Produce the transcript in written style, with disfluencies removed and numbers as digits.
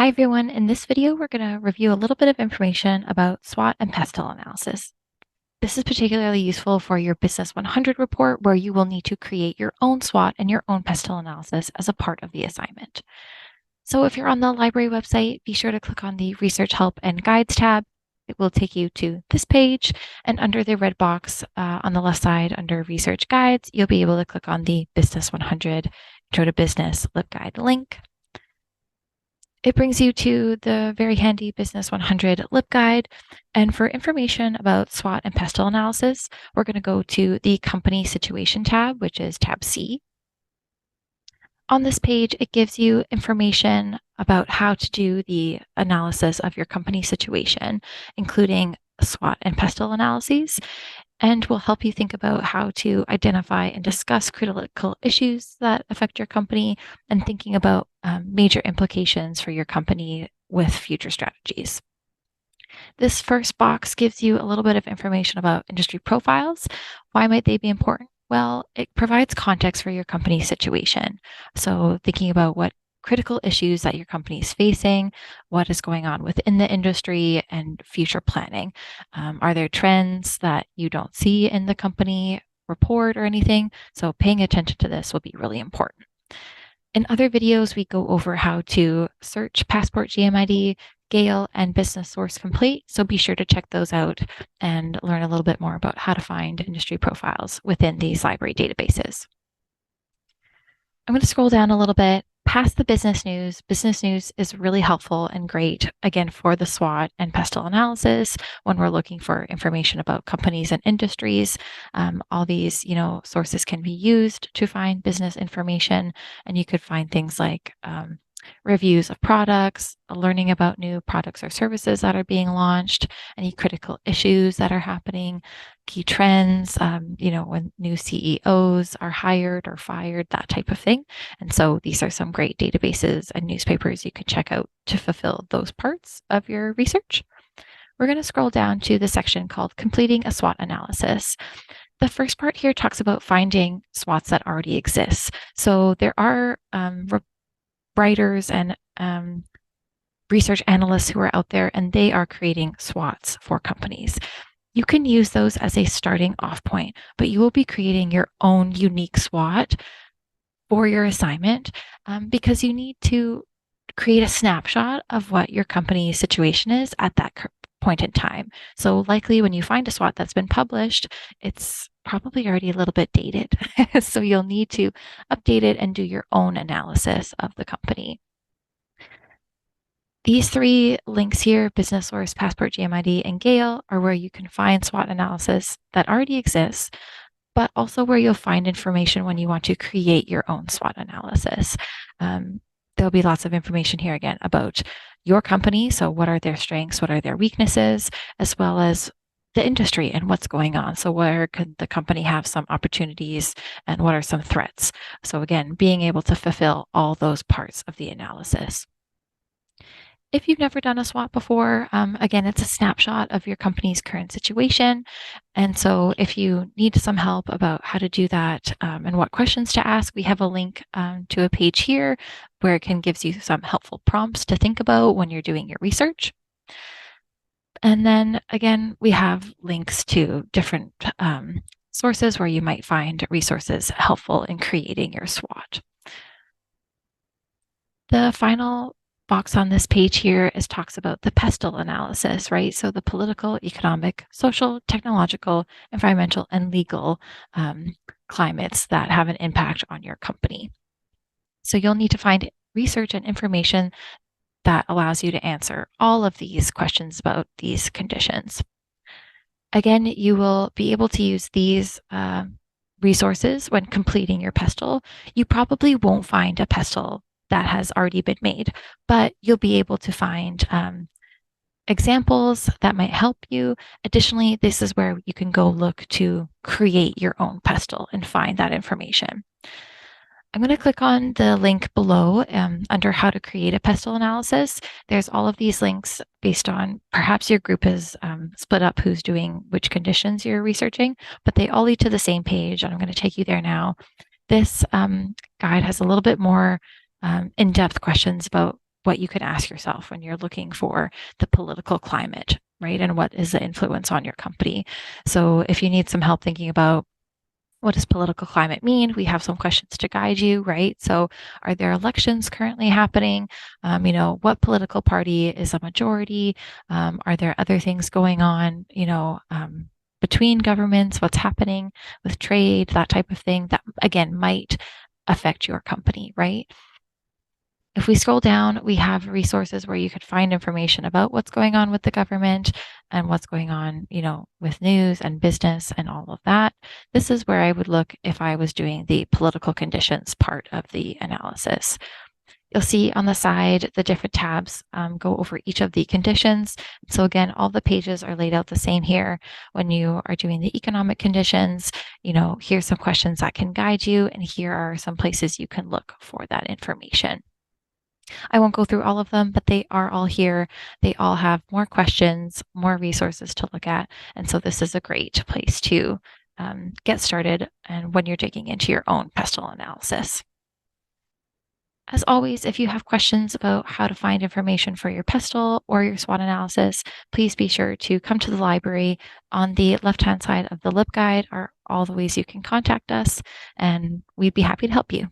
Hi everyone, in this video we're going to review a little bit of information about SWOT and PESTEL analysis. This is particularly useful for your Business 100 report where you will need to create your own SWOT and your own PESTEL analysis as a part of the assignment. So if you're on the library website, be sure to click on the Research Help and Guides tab. It will take you to this page, and under the red box on the left side under Research Guides, you'll be able to click on the Business 100 Intro to Business Libguide link. It brings you to the very handy Business 100 Libguide. And for information about SWOT and PESTEL analysis, we're going to go to the Company Situation tab, which is tab C. On this page, it gives you information about how to do the analysis of your company situation, including SWOT and PESTEL analyses, and will help you think about how to identify and discuss critical issues that affect your company and thinking about major implications for your company with future strategies. This first box gives you a little bit of information about industry profiles. Why might they be important? Well, it provides context for your company's situation. So thinking about what critical issues that your company is facing, what is going on within the industry, and future planning. Are there trends that you don't see in the company report or anything? So paying attention to this will be really important. In other videos, we go over how to search Passport GMID, Gale, and Business Source Complete, so be sure to check those out and learn a little bit more about how to find industry profiles within these library databases. I'm going to scroll down a little bit past the business news. Business news is really helpful and great, again, for the SWOT and PESTEL analysis when we're looking for information about companies and industries. All these, sources can be used to find business information, and you could find things like reviews of products, learning about new products or services that are being launched, any critical issues that are happening, key trends, when new CEOs are hired or fired, that type of thing. And so these are some great databases and newspapers you can check out to fulfill those parts of your research. We're going to scroll down to the section called Completing a SWOT Analysis. The first part here talks about finding SWOTs that already exist. So there are writers and research analysts who are out there, and they are creating SWOTs for companies. You can use those as a starting off point, but you will be creating your own unique SWOT for your assignment because you need to create a snapshot of what your company's situation is at that point in time. So likely when you find a SWOT that's been published, it's probably already a little bit dated. So you'll need to update it and do your own analysis of the company. These three links here, Business Source, Passport GMID, and Gale, are where you can find SWOT analysis that already exists, but also where you'll find information when you want to create your own SWOT analysis. There'll be lots of information here again about your company. So what are their strengths? What are their weaknesses? As well as the industry and what's going on. So where could the company have some opportunities and what are some threats? So again, being able to fulfill all those parts of the analysis. If you've never done a SWOT before, again, it's a snapshot of your company's current situation. And so if you need some help about how to do that and what questions to ask, we have a link to a page here where it gives you some helpful prompts to think about when you're doing your research. And then again, we have links to different sources where you might find resources helpful in creating your SWOT. The final box on this page here talks about the PESTEL analysis, right? So the political, economic, social, technological, environmental, and legal climates that have an impact on your company. So you'll need to find research and information that allows you to answer all of these questions about these conditions. Again, you will be able to use these resources when completing your PESTEL. You probably won't find a PESTEL that has already been made, but you'll be able to find examples that might help you. Additionally, this is where you can go look to create your own PESTEL and find that information. I'm going to click on the link below under how to create a PESTEL analysis. There's all of these links based on perhaps your group is split up who's doing which conditions you're researching, but they all lead to the same page, and I'm going to take you there now. This guide has a little bit more in-depth questions about what you can ask yourself when you're looking for the political climate, right? And what is the influence on your company? So if you need some help thinking about what does political climate mean? We have some questions to guide you, right? So, are there elections currently happening? What political party is a majority? Are there other things going on, between governments? What's happening with trade, that type of thing that, again, might affect your company, right? If we scroll down, we have resources where you could find information about what's going on with the government and what's going on, with news and business and all of that. This is where I would look if I was doing the political conditions part of the analysis. You'll see on the side the different tabs go over each of the conditions. So again, all the pages are laid out the same here. When you are doing the economic conditions, here's some questions that can guide you, and here are some places you can look for that information. I won't go through all of them, but they are all here. They all have more questions, more resources to look at. And so this is a great place to get started and when you're digging into your own pestle analysis. As always, if you have questions about how to find information for your pestle or your SWOT analysis, please be sure to come to the library. On the left-hand side of the Libguide are all the ways you can contact us, and we'd be happy to help you.